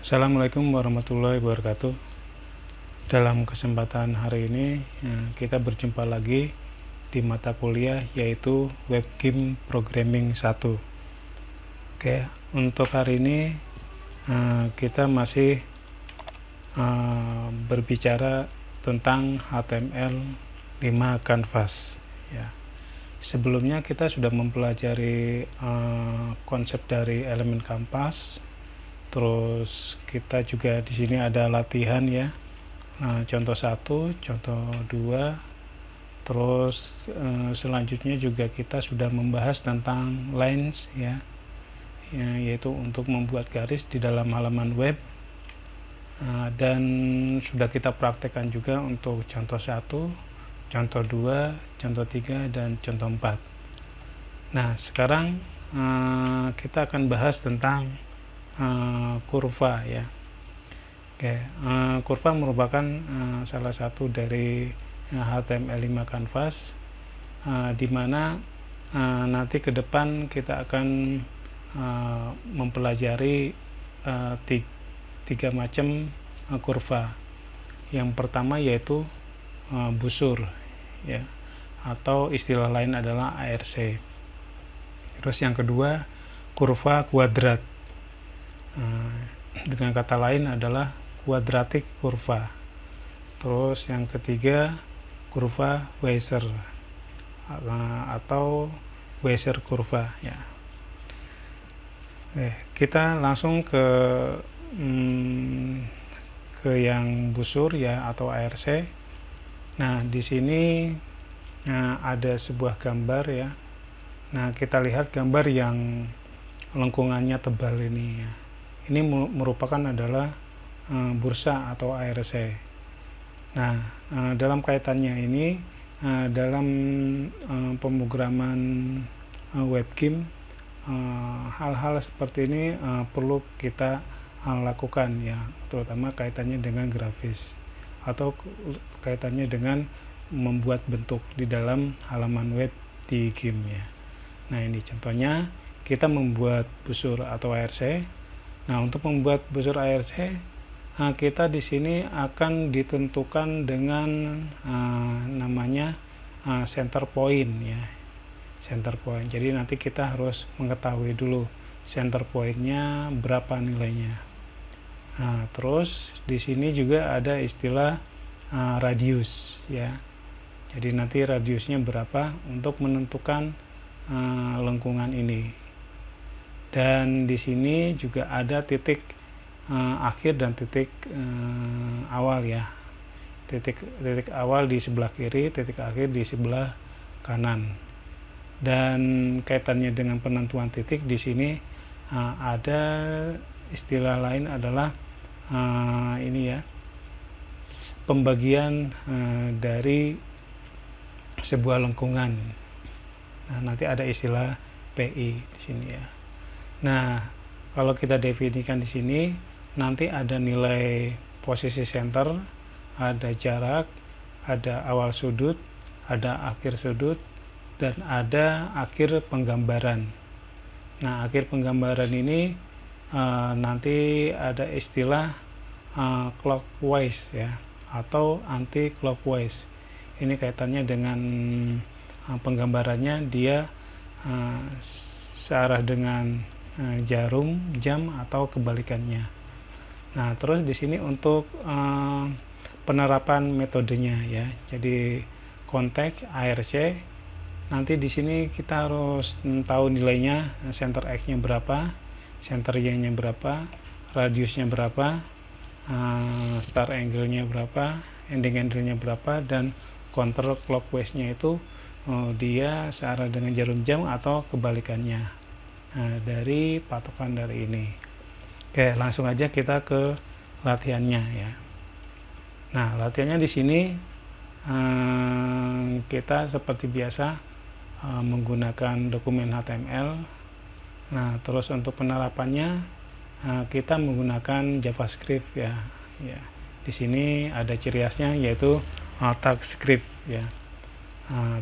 Assalamualaikum warahmatullahi wabarakatuh. Dalam kesempatan hari ini kita berjumpa lagi di mata kuliah yaitu Web Game Programming 1. Oke, untuk hari ini kita masih berbicara tentang HTML5 Canvas ya. Sebelumnya kita sudah mempelajari konsep dari elemen kanvas. Terus kita juga di sini ada latihan ya. Contoh 1, contoh 2. Terus selanjutnya juga kita sudah membahas tentang lines ya, yaitu untuk membuat garis di dalam halaman web. Dan sudah kita praktekkan juga untuk contoh 1, contoh 2, contoh 3, dan contoh 4. Nah, sekarang kita akan bahas tentang kurva ya. Oke, kurva merupakan salah satu dari HTML5 Canvas, di mana nanti ke depan kita akan mempelajari tiga macam kurva. Yang pertama yaitu busur ya, atau istilah lain adalah ARC. Terus yang kedua kurva kuadrat, dengan kata lain adalah quadratic kurva. Terus yang ketiga kurva Weiser atau Weiser kurva ya. Kita langsung ke yang busur ya, atau ARC. Nah, di sini ada sebuah gambar ya. Nah, kita lihat gambar yang lengkungannya tebal ini ya. Ini merupakan adalah bursa atau ARC. Nah, dalam kaitannya ini, dalam pemrograman web game, hal-hal seperti ini perlu kita lakukan ya, terutama kaitannya dengan grafis atau kaitannya dengan membuat bentuk di dalam halaman web di game ya. Nah, ini contohnya kita membuat busur atau ARC. Nah, untuk membuat busur ARC, kita di sini akan ditentukan dengan namanya center point ya, center point. Jadi nanti kita harus mengetahui dulu center pointnya berapa nilainya. Nah, terus di sini juga ada istilah radius ya. Jadi nanti radiusnya berapa untuk menentukan lengkungan ini. Dan di sini juga ada titik akhir dan titik awal ya. Titik awal di sebelah kiri, titik akhir di sebelah kanan. Dan kaitannya dengan penentuan titik di sini ada istilah lain adalah ini ya, pembagian dari sebuah lengkungan. Nah, nanti ada istilah PI di sini ya. Nah, kalau kita definisikan di sini, nanti ada nilai posisi center, ada jarak, ada awal sudut, ada akhir sudut, dan ada akhir penggambaran. Nah, akhir penggambaran ini nanti ada istilah clockwise ya, atau anti clockwise. Ini kaitannya dengan penggambarannya, dia searah dengan jarum jam atau kebalikannya. Nah, terus di sini untuk penerapan metodenya ya. Jadi konteks ARC, nanti di sini kita harus tahu nilainya, center X-nya berapa, center Y-nya berapa, radiusnya berapa, start angle-nya berapa, ending angle-nya berapa, dan counter clockwise-nya itu dia searah dengan jarum jam atau kebalikannya. Dari patokan dari ini. Oke, langsung aja kita ke latihannya ya. Nah, latihannya di sini kita seperti biasa menggunakan dokumen HTML. Nah, terus untuk penerapannya kita menggunakan JavaScript ya. Di sini ada ciri khasnya yaitu TypeScript ya.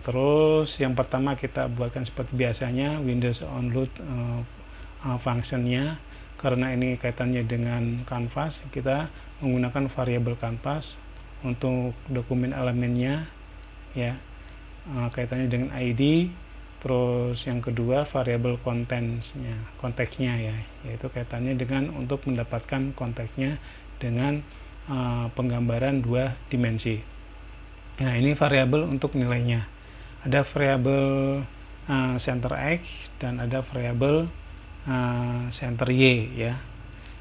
Terus yang pertama kita buatkan seperti biasanya Windows onload functionnya. karena ini kaitannya dengan kanvas, kita menggunakan variabel kanvas untuk dokumen elemennya ya, kaitannya dengan ID. Terus yang kedua variabel konteksnya ya, yaitu kaitannya dengan untuk mendapatkan konteksnya dengan penggambaran 2 dimensi. Nah, ini variabel untuk nilainya. Ada variabel center X dan ada variabel center Y ya.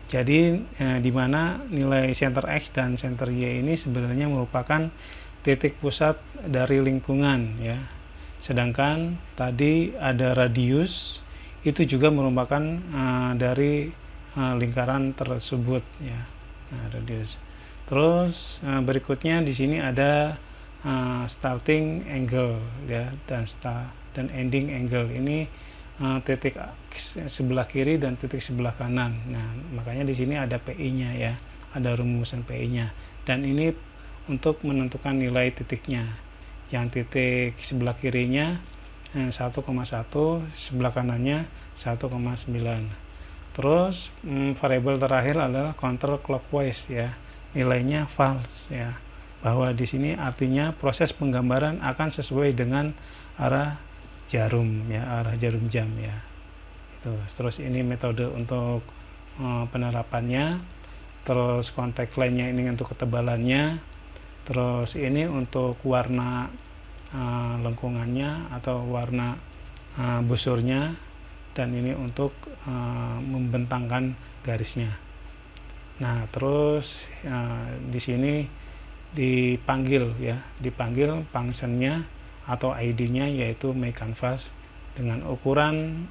Jadi di mana nilai center X dan center Y ini sebenarnya merupakan titik pusat dari lingkungan ya. Sedangkan tadi ada radius, itu juga merupakan dari lingkaran tersebut ya. Nah, radius. Terus berikutnya di sini ada starting angle ya, dan ending angle. Ini titik sebelah kiri dan titik sebelah kanan. Nah, makanya di sini ada PI-nya ya, ada rumusan PI-nya. Dan ini untuk menentukan nilai titiknya. Yang titik sebelah kirinya 1,1, sebelah kanannya 1,9. Terus variabel terakhir adalah counter clockwise ya, nilainya false ya, bahwa di sini artinya proses penggambaran akan sesuai dengan arah jarum ya, arah jarum jam ya. Itu. Terus ini metode untuk penerapannya. Terus konteks lainnya ini untuk ketebalannya. Terus ini untuk warna lengkungannya atau warna busurnya, dan ini untuk membentangkan garisnya. Nah, terus di sini dipanggil functionnya atau ID-nya, yaitu make canvas dengan ukuran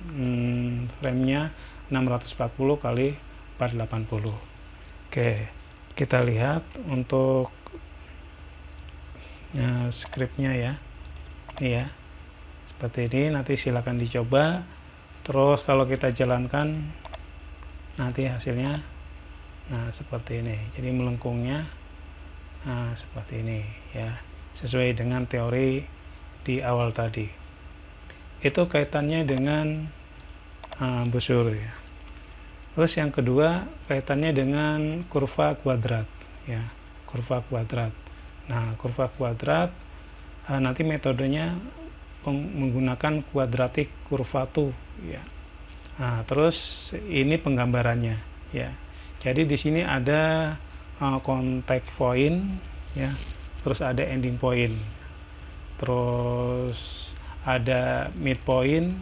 frame-nya 640 kali 480. Oke, kita lihat untuk scriptnya ya. Ini ya, seperti ini. Nanti silakan dicoba. Terus kalau kita jalankan nanti hasilnya seperti ini. Jadi melengkungnya seperti ini ya, sesuai dengan teori di awal tadi. Itu kaitannya dengan busur ya. Terus yang kedua kaitannya dengan kurva kuadrat ya, kurva kuadrat. Nah, kurva kuadrat nanti metodenya menggunakan quadratic curvature ya. Nah, terus ini penggambarannya ya. Jadi di sini ada contact point ya, terus ada ending point, terus ada midpoint,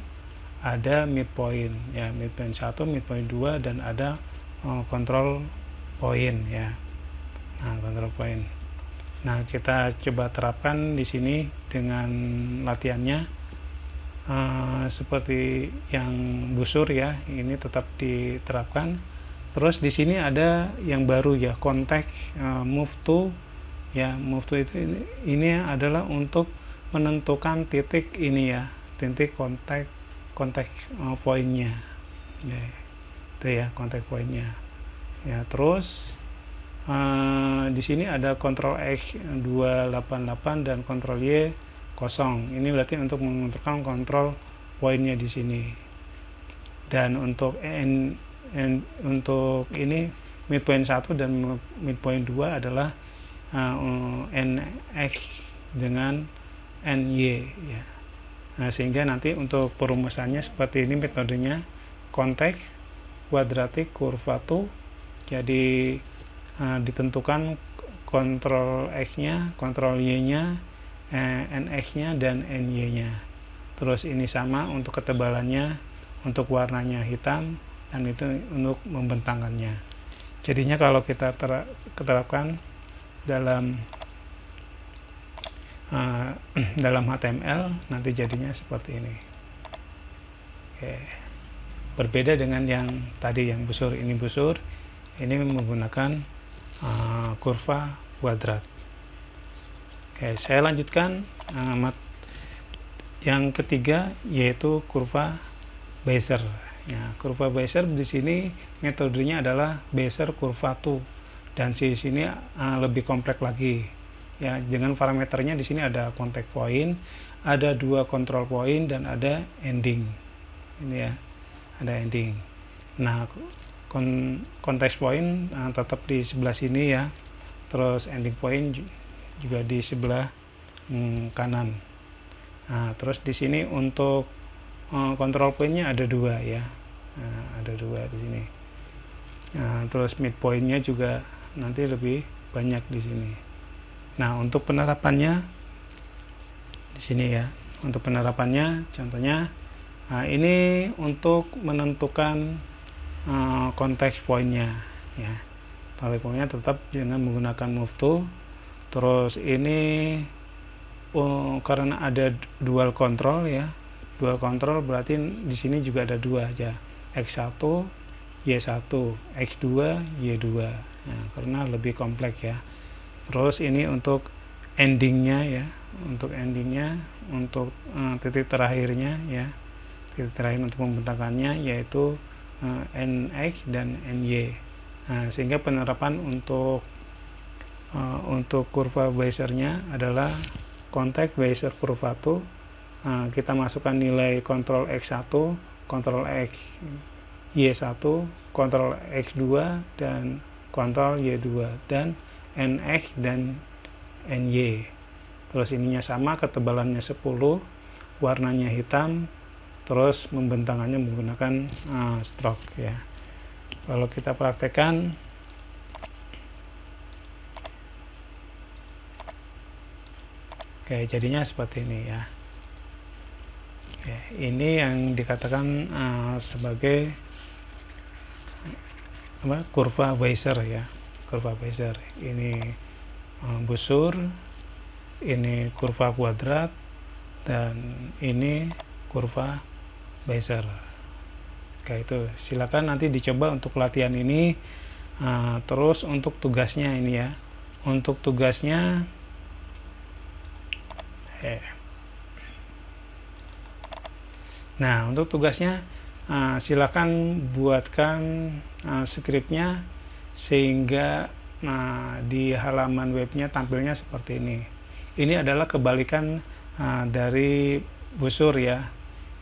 ada midpoint ya, midpoint 1, midpoint 2, dan ada control point ya. Nah, control point. Nah, kita coba terapkan di sini dengan latihannya seperti yang busur ya, ini tetap diterapkan. Terus di sini ada yang baru ya, contact move to ya, move to itu ini adalah untuk menentukan titik ini ya, titik contact point-nya ya, itu ya contact point-nya ya. Terus di sini ada kontrol X 288 dan kontrol Y 0. Ini berarti untuk menentukan kontrol poinnya di sini. Dan untuk untuk ini midpoint 1 dan midpoint 2 adalah NX dengan NY ya. Nah, sehingga nanti untuk perumusannya seperti ini metodenya, contact quadratic curvature. Jadi ditentukan kontrol X-nya, kontrol Y-nya, NX-nya, dan NY-nya. Terus ini sama untuk ketebalannya, untuk warnanya hitam, dan itu untuk membentangkannya. Jadinya kalau kita terapkan dalam HTML, nanti jadinya seperti ini. Oke. Berbeda dengan yang tadi, yang busur. Ini busur, ini menggunakan kurva kuadrat. Oke, saya lanjutkan yang ketiga, yaitu kurva Bezier. Ya, kurva Bezier di sini metodenya adalah Bezier curvature, dan di sini lebih kompleks lagi. Ya, dengan parameternya di sini ada contact point, ada 2 control point, dan ada ending. Ini ya, ada ending. Nah, context point tetap di sebelah sini ya, terus ending point juga di sebelah kanan. Nah, terus di sini untuk control pointnya ada dua ya, ada dua di sini. Nah, terus midpointnya juga nanti lebih banyak di sini. Nah, untuk penerapannya di sini ya, untuk penerapannya contohnya, ini untuk menentukan context pointnya ya. Context pointnya tetap dengan menggunakan move tool. Terus ini karena ada dual control ya, dual control berarti di sini juga ada dua aja, X1 Y1, X2 Y2. Nah, karena lebih kompleks ya. Terus ini untuk endingnya ya, untuk endingnya, untuk titik terakhirnya ya, titik terakhir untuk pembentakannya yaitu NX dan NY. Nah, sehingga penerapan untuk kurva Bezier-nya adalah context Bezier kurva 2. Kita masukkan nilai kontrol X1, kontrol X Y1, kontrol X2 dan kontrol Y2 dan NX dan NY. Terus ininya sama, ketebalannya 10, warnanya hitam, terus membentangannya menggunakan stroke ya. Kalau kita praktekkan, oke, jadinya seperti ini ya. Oke, ini yang dikatakan sebagai kurva Bezier ya, kurva Bezier. Ini busur, ini kurva kuadrat, dan ini kurva Bezier. Oke, itu silakan nanti dicoba untuk latihan ini. Terus untuk tugasnya ini ya, untuk tugasnya nah, untuk tugasnya silakan buatkan skripnya sehingga di halaman webnya tampilnya seperti ini. Ini adalah kebalikan dari busur ya,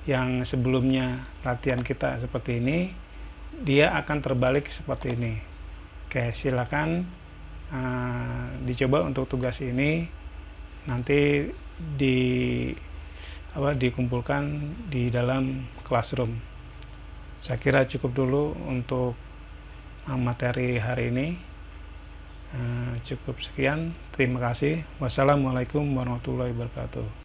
yang sebelumnya latihan kita seperti ini, dia akan terbalik seperti ini. Oke, silakan dicoba untuk tugas ini, nanti dikumpulkan di dalam classroom. Saya kira cukup dulu untuk materi hari ini. Cukup sekian, terima kasih. Wassalamualaikum warahmatullahi wabarakatuh.